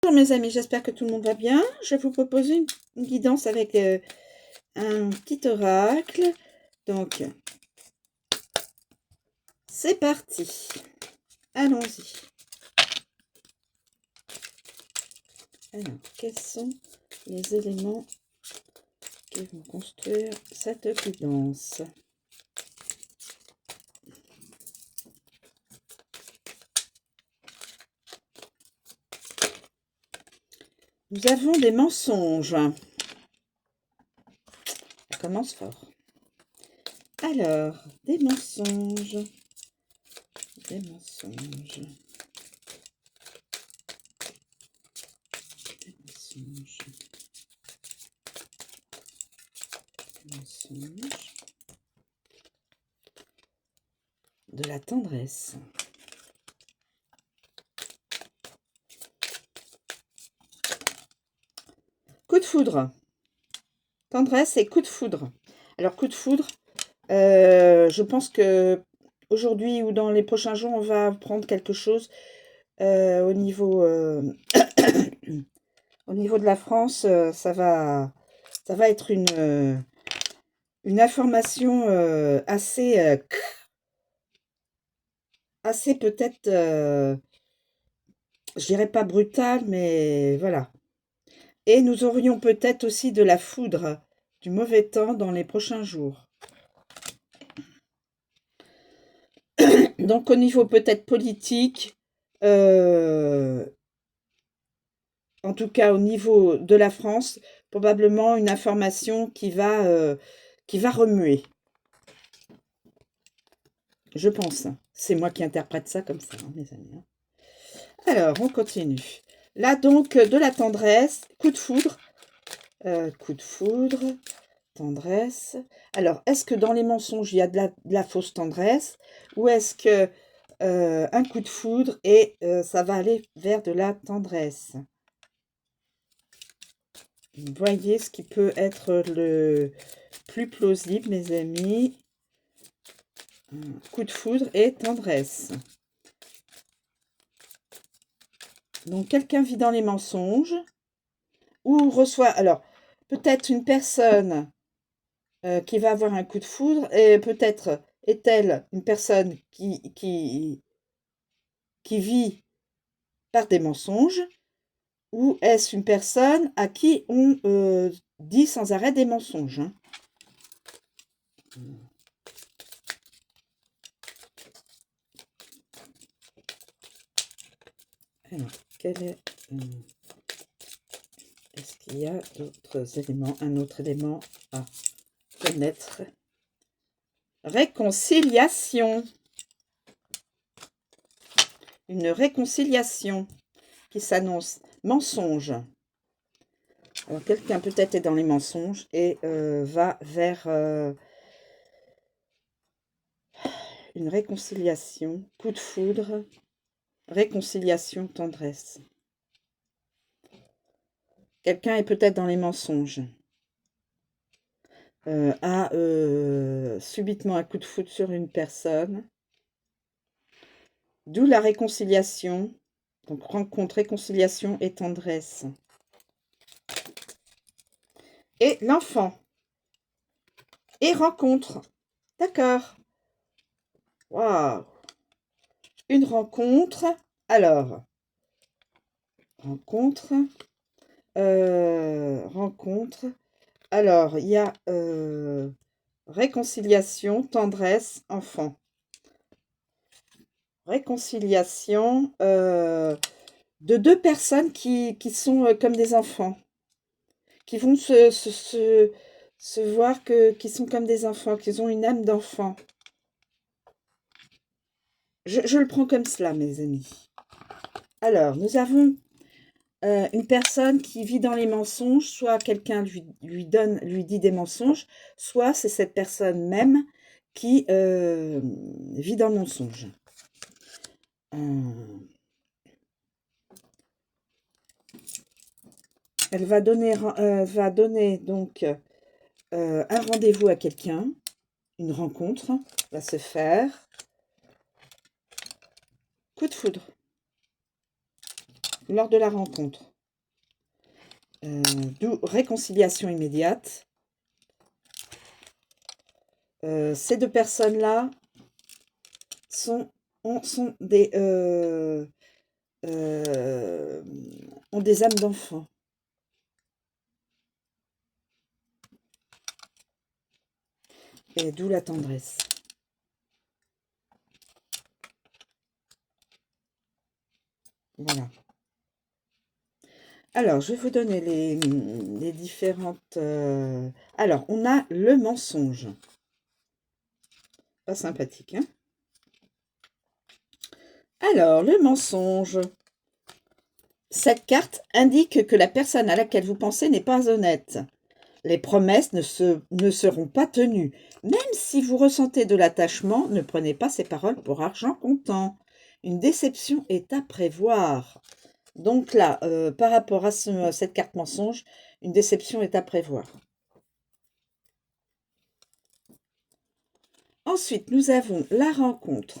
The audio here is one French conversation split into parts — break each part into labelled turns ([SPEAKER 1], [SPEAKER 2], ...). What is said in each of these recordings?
[SPEAKER 1] Bonjour mes amis, j'espère que tout le monde va bien. Je vais vous proposer une guidance avec un petit oracle. Donc, c'est parti. Allons-y. Alors, quels sont les éléments qui vont construire cette guidance? Nous avons des mensonges. Ça commence fort. Alors, des mensonges. Des mensonges. Des mensonges. Des mensonges. De la tendresse. Coup de foudre. Tendresse et coup de foudre. Alors, coup de foudre, je pense que aujourd'hui ou dans les prochains jours, on va prendre quelque chose au niveau, au niveau de la France. Ça va être une information assez peut-être, je dirais pas brutale, mais voilà. Et nous aurions peut-être aussi de la foudre, du mauvais temps dans les prochains jours. Donc au niveau peut-être politique, en tout cas au niveau de la France, probablement une information qui va remuer. Je pense. C'est moi qui interprète ça comme ça, hein, mes amis. Alors, on continue. Là donc, de la tendresse, coup de foudre. Coup de foudre, tendresse. Alors, est-ce que dans les mensonges, il y a de la fausse tendresse? Ou est-ce que un coup de foudre et ça va aller vers de la tendresse? Vous voyez ce qui peut être le plus plausible, mes amis. Coup de foudre et tendresse. Donc, quelqu'un vit dans les mensonges ou reçoit... Alors, peut-être une personne qui va avoir un coup de foudre et peut-être est-elle une personne qui vit par des mensonges ou est-ce une personne à qui on dit sans arrêt des mensonges, hein? Alors, est-ce qu'il y a d'autres éléments? Un autre élément à connaître. Réconciliation. Une réconciliation qui s'annonce. Mensonge. Alors, quelqu'un peut-être est dans les mensonges et va vers une réconciliation. Coup de foudre. Réconciliation, tendresse. Quelqu'un est peut-être dans les mensonges. A subitement un coup de foudre sur une personne. D'où la réconciliation. Donc, rencontre, réconciliation et tendresse. Et l'enfant. Et rencontre. D'accord. Waouh. Une rencontre. Alors, rencontre. Rencontre. Alors, il y a réconciliation, tendresse, enfant. Réconciliation de deux personnes qui sont comme des enfants, qui vont se voir qui sont comme des enfants, qu'ils ont une âme d'enfant. Je le prends comme cela, mes amis. Alors, nous avons une personne qui vit dans les mensonges, soit quelqu'un lui dit des mensonges, soit c'est cette personne même qui vit dans le mensonge. Elle va donner donc un rendez-vous à quelqu'un, une rencontre va se faire. Coup de foudre lors de la rencontre. D'où réconciliation immédiate. Ces deux personnes-là sont des ont des âmes d'enfants. Et d'où la tendresse. Voilà. Alors, je vais vous donner les différentes... Alors, on a le mensonge. Pas sympathique, hein? Alors, le mensonge. Cette carte indique que la personne à laquelle vous pensez n'est pas honnête. Les promesses ne seront pas tenues. Même si vous ressentez de l'attachement, ne prenez pas ces paroles pour argent comptant. Une déception est à prévoir. Donc là, par rapport à cette carte mensonge, une déception est à prévoir. Ensuite, nous avons la rencontre.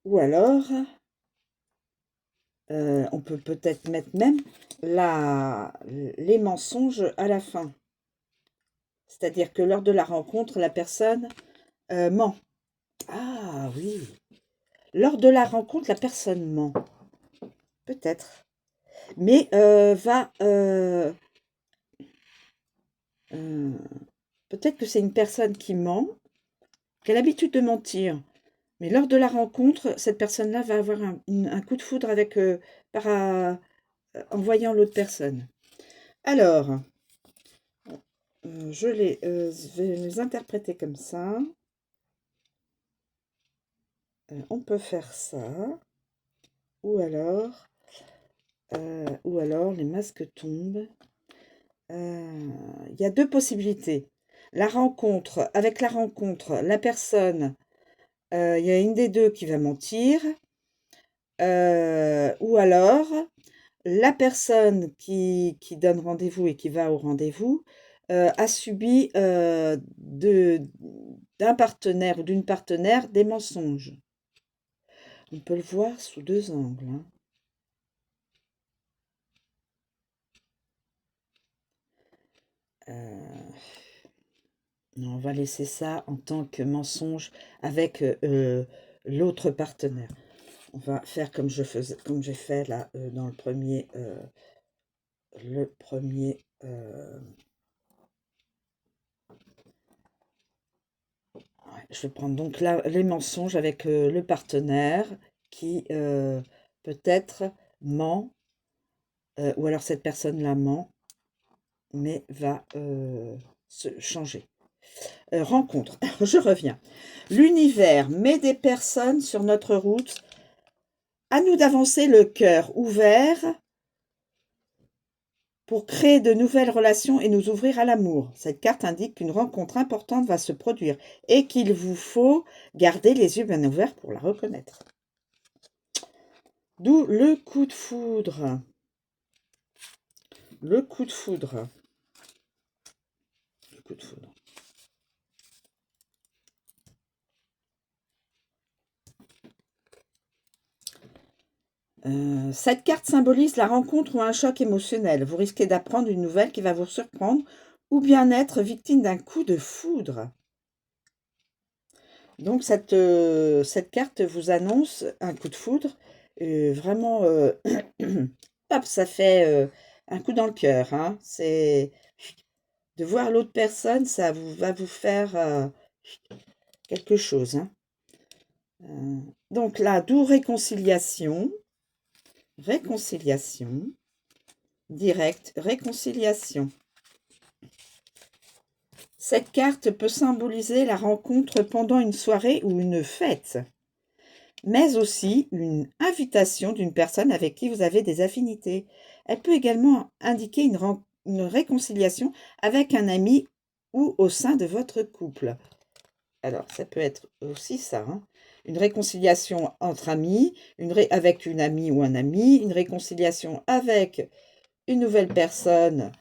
[SPEAKER 1] Ou alors, on peut peut-être mettre même les mensonges à la fin. C'est-à-dire que lors de la rencontre, la personne ment. Ah oui. Lors de la rencontre, la personne ment. Peut-être. Mais peut-être que c'est une personne qui ment, qui a l'habitude de mentir. Mais lors de la rencontre, cette personne-là va avoir un coup de foudre en voyant l'autre personne. Alors, je vais les interpréter comme ça. On peut faire ça. Ou alors, les masques tombent. Il y a deux possibilités. Avec la rencontre, la personne, il y a une des deux qui va mentir. Ou alors, la personne qui donne rendez-vous et qui va au rendez-vous a subi d'un partenaire ou d'une partenaire des mensonges. On peut le voir sous deux angles, hein. Non, on va laisser ça en tant que mensonge avec l'autre partenaire. On va faire comme j'ai fait là dans le premier. Je vais prendre donc là les mensonges avec le partenaire qui peut-être ment, ou alors cette personne-là ment, mais va se changer. Rencontre, je reviens. L'univers met des personnes sur notre route. À nous d'avancer le cœur ouvert pour créer de nouvelles relations et nous ouvrir à l'amour. Cette carte indique qu'une rencontre importante va se produire et qu'il vous faut garder les yeux bien ouverts pour la reconnaître. D'où le coup de foudre. Le coup de foudre. Le coup de foudre. Cette carte symbolise la rencontre ou un choc émotionnel. Vous risquez d'apprendre une nouvelle qui va vous surprendre ou bien être victime d'un coup de foudre. Donc cette carte vous annonce un coup de foudre. Vraiment, hop, ça fait un coup dans le cœur, hein. C'est de voir l'autre personne, va vous faire quelque chose, hein. Donc là, d'où réconciliation. Réconciliation. Directe, réconciliation. Cette carte peut symboliser la rencontre pendant une soirée ou une fête, mais aussi une invitation d'une personne avec qui vous avez des affinités. Elle peut également indiquer une réconciliation avec un ami ou au sein de votre couple. Alors, ça peut être aussi ça, hein. Une réconciliation entre amis, avec une amie ou un ami, une réconciliation avec une nouvelle personne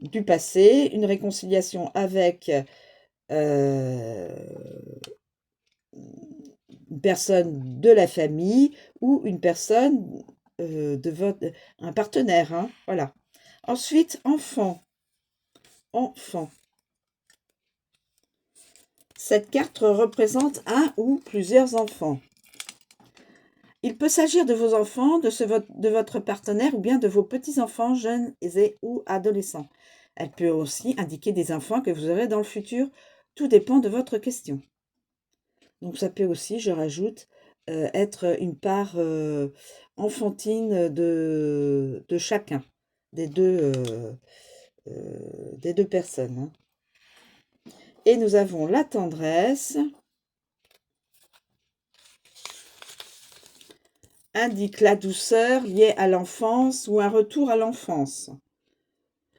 [SPEAKER 1] du passé, une réconciliation avec une personne de la famille ou une personne un partenaire, hein, voilà. Ensuite, enfant. Enfant. Cette carte représente un ou plusieurs enfants. Il peut s'agir de vos enfants, de votre partenaire ou bien de vos petits-enfants, jeunes ou adolescents. Elle peut aussi indiquer des enfants que vous aurez dans le futur. Tout dépend de votre question. Donc ça peut aussi, je rajoute, être une part enfantine de chacun, des deux personnes, hein. Et nous avons la tendresse, indique la douceur liée à l'enfance ou un retour à l'enfance.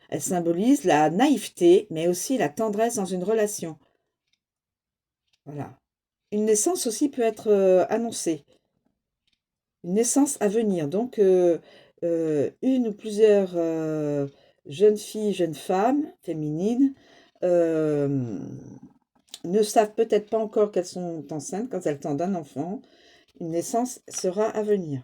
[SPEAKER 1] Elle symbolise la naïveté, mais aussi la tendresse dans une relation. Voilà. Une naissance aussi peut être annoncée. Une naissance à venir. Donc, une ou plusieurs jeunes filles, jeunes femmes féminines ne savent peut-être pas encore qu'elles sont enceintes quand elles attendent un enfant. Une naissance sera à venir.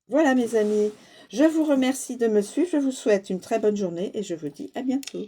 [SPEAKER 1] Voilà mes amis, je vous remercie de me suivre, je vous souhaite une très bonne journée et je vous dis à bientôt.